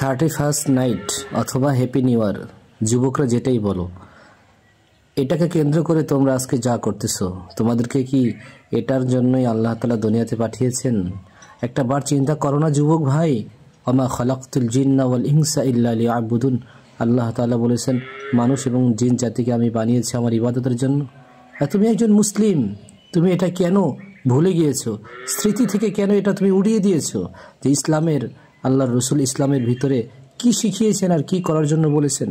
31st night অথবা happy new year, যুবকরা যেটাই বলো, এটাকে কেন্দ্র করে তোমরা আজকে যা করতেছো, তোমাদেরকে কি এটার জন্যই আল্লাহ তাআলা দুনিয়াতে পাঠিয়েছেন? একটা বার চিন্তা করো না যুবক ভাই। ওমা খালাকতুল জিন্না ওয়াল ইনসা ইল্লা লিয়াবুদুন, আল্লাহ তাআলা বলেছেন মানুষ এবং জিন জাতিকে আমি বানিয়েছি আমার ইবাদতের জন্য। আর তুমি একজন মুসলিম, তুমি এটা কেন ভুলে গিয়েছো? স্মৃতি থেকে কেন এটা তুমি উড়িয়ে দিয়েছো যে ইসলামের, আল্লাহর রসুল ইসলামের ভিতরে কি শিখিয়েছেন আর কি করার জন্য বলেছেন?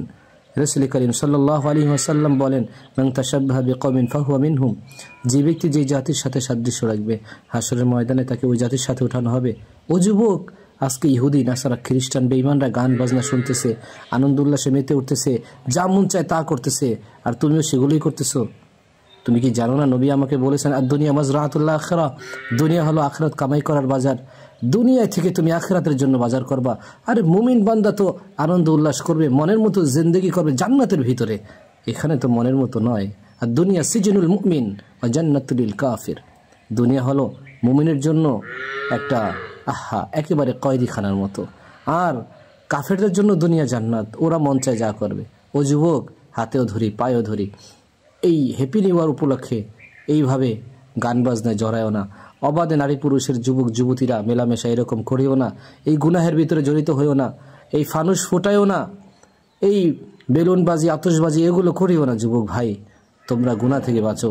রাসূল করিম সাল্লাল্লাহু আলাইহি ওয়াসাল্লাম বলেন, মান তাশাব্বাহা বিকওমিন ফাহুয়া মিনহুম, যে ব্যক্তি যে জাতির সাথে সাদৃশ্য রাখবে হাশরের ময়দানে তাকে ওই জাতির সাথে উঠানো হবে। ও যুবক, আজকে ইহুদি, নাসারা, খ্রিস্টান, বেঈমানরা গান বাজনা শুনতেছে, আনন্দ উল্লাসে মেতে উঠতেছে, যা মন চায় তা করতেছে, আর তুমিও সেগুলোই করতেছো। তুমি কি জানো না নবী আমাকে বলেছেন আর দুনিয়া মাজরাতুল আখিরা, দুনিয়া হলো আখিরাত কামাই করার বাজার। দুনিয়া থেকে তুমি আখিরাতের জন্য বাজার করবা। আরে মুমিন বান্দা তো আনন্দ উল্লাস করবে, মনের মতো জিন্দেগি করবে জান্নাতের ভিতরে। এখানে তো মনের মতো নয়। আর দুনিয়া সিজনুল মুমিন ওয়া জান্নাতুল লিল কাফির, দুনিয়া হলো মুমিনের জন্য একটা একেবারে কয়েদিখানার মতো, আর কাফেরদের জন্য দুনিয়া জান্নাত। ওরা মন চায় যা করবে। ও যুবক, হাতেও ধরি পায়েও ধরি, এই হ্যাপি নিউ ইয়ার উপলক্ষে এইভাবে গান বাজনায় জড়ায়ও না। অবাধে নারী পুরুষের, যুবক যুবতীরা মেলামেশা এরকম করিও না। এই গুনাহের ভিতরে জড়িত হইও না। এই ফানুস ফোটায়ও না। এই বেলুনবাজি, আতশবাজি এগুলো করিও না। যুবক ভাই, তোমরা গুনাহ থেকে বাঁচো,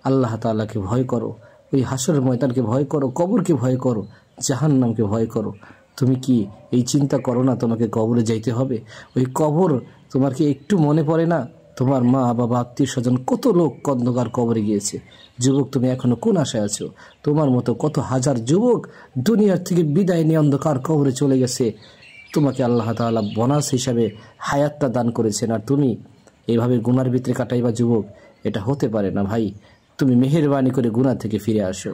আল্লাহ তাআলাকে ভয় করো, ওই হাশরের ময়দানকে ভয় করো, কবরকে ভয় করো, জাহান্নামকে ভয় করো। তুমি কি এই চিন্তা করো না তোমাকে কবরে যাইতে হবে? ওই কবর তোমার কি একটু মনে পড়ে না? তোমার মা বাবা, আত্মীয় স্বজন, কত লোক অন্ধকার কবরে গিয়েছে। যুবক, তুমি এখনো কোন আশায় আছো? তোমার মতো কত হাজার যুবক দুনিয়ার থেকে বিদায় নিয়ে অন্ধকার কবরে চলে গেছে। তোমাকে আল্লাহ তাআলা বোনাস হিসাবে হায়াতটা দান করেছেন, আর তুমি এইভাবে গুনার ভিতরে কাটাইবা। যুবক, এটা হতে পারে না ভাই। তুমি মেহেরবানি করে গুনাহ থেকে ফিরে আসো।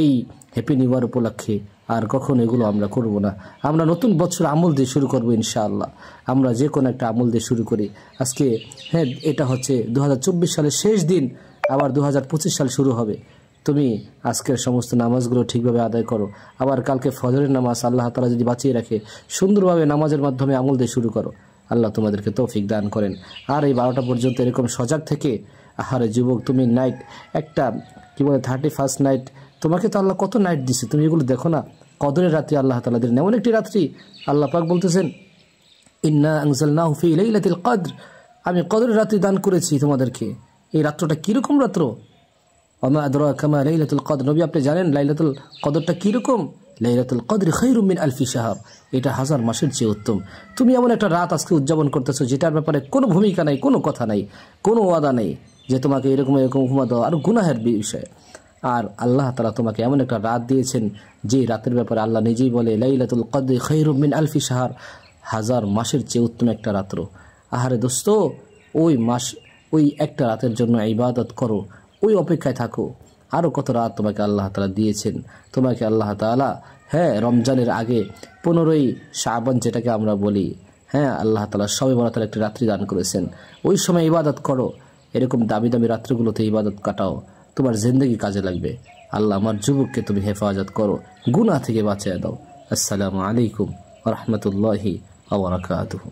এই হ্যাপি নিউ ইয়ার উপলক্ষে আর কখনো এগুলো আমরা করব না। আমরা নতুন বছর আমল দিয়ে শুরু করবো ইনশাআল্লাহ। আমরা যে কোনো একটা আমল দিয়ে শুরু করি। আজকে এটা হচ্ছে 2024 সালের শেষ দিন, আবার 2025 সাল শুরু হবে। তুমি আজকের সমস্ত নামাজগুলো ঠিকভাবে আদায় করো। আবার কালকে ফজরের নামাজ আল্লাহ তাআলা যদি বাঁচিয়ে রাখে, সুন্দরভাবে নামাজের মাধ্যমে আমল দিয়ে শুরু করো। আল্লাহ তোমাদেরকে তৌফিক দান করেন। আর এই 12টা পর্যন্ত এরকম সজাগ থেকে, আহারে যুবক, তুমি নাইট একটা কি বলে 31st নাইট, তোমাকে তো আল্লাহ কত নাইট দিছে, তুমি এগুলো দেখো না? কদরের রাত্রি আল্লাহ তাআলা দিলেন, এমন একটি রাত্রি আল্লাহ পাক বলতেছেন, ইন্না আনজালনাহু ফি লাইলাতিল কদর, আমি কদরের রাত্রি দান করেছি তোমাদেরকে। এই রাত্রটা কিরকম রাত্র? ওমা আদরাকা মা লাইলাতুল কদর, নবী আপনি জানেন লাইলাতুল কদরটা কিরকম? লাইলাতুল কদর খায়রুম মিন আলফি শাহর, এটা 1000 মাসের চেয়ে উত্তম। তুমি এমন একটা রাত আজকে উদযাপন করতেছো যেটার ব্যাপারে কোনো ভূমিকা নাই, কোনো কথা নাই, কোনো ওয়াদা নেই যে তোমাকে এরকম এরকম উপমা দেওয়া, আর গুনাহের বিষয়। আর আল্লাহ তাআলা তোমাকে এমন একটা রাত দিয়েছেন যে রাতের ব্যাপারে আল্লাহ নিজেই বলে, লাইলাতুল কদর খায়রুম মিন আলফি শাহর, 1000 মাসের চেয়ে উত্তম একটা রাত্র। আহারে দোস্ত, ওই মাস, ওই একটা রাতের জন্য ইবাদত করো, ওই অপেক্ষায় থাকো। আরও কত রাত তোমাকে আল্লাহ তাআলা দিয়েছেন। তোমাকে আল্লাহ তাআলা রমজানের আগে 15ই শাবান যেটাকে আমরা বলি, আল্লাহ তাআলা শবে বরাতের একটি রাত্রি দান করেছেন। ওই সময় ইবাদত করো। এরকম দামি দামি রাত্রিগুলোতে ইবাদত কাটাও, তোমার জিন্দেগি কাজে লাগবে। আল্লাহ আমার যুবককে তুমি হেফাজত করো, গুনাহ থেকে বাঁচিয়ে দাও। আসসালামু আলাইকুম ওয়া রাহমাতুল্লাহি ওয়া বারাকাতুহু।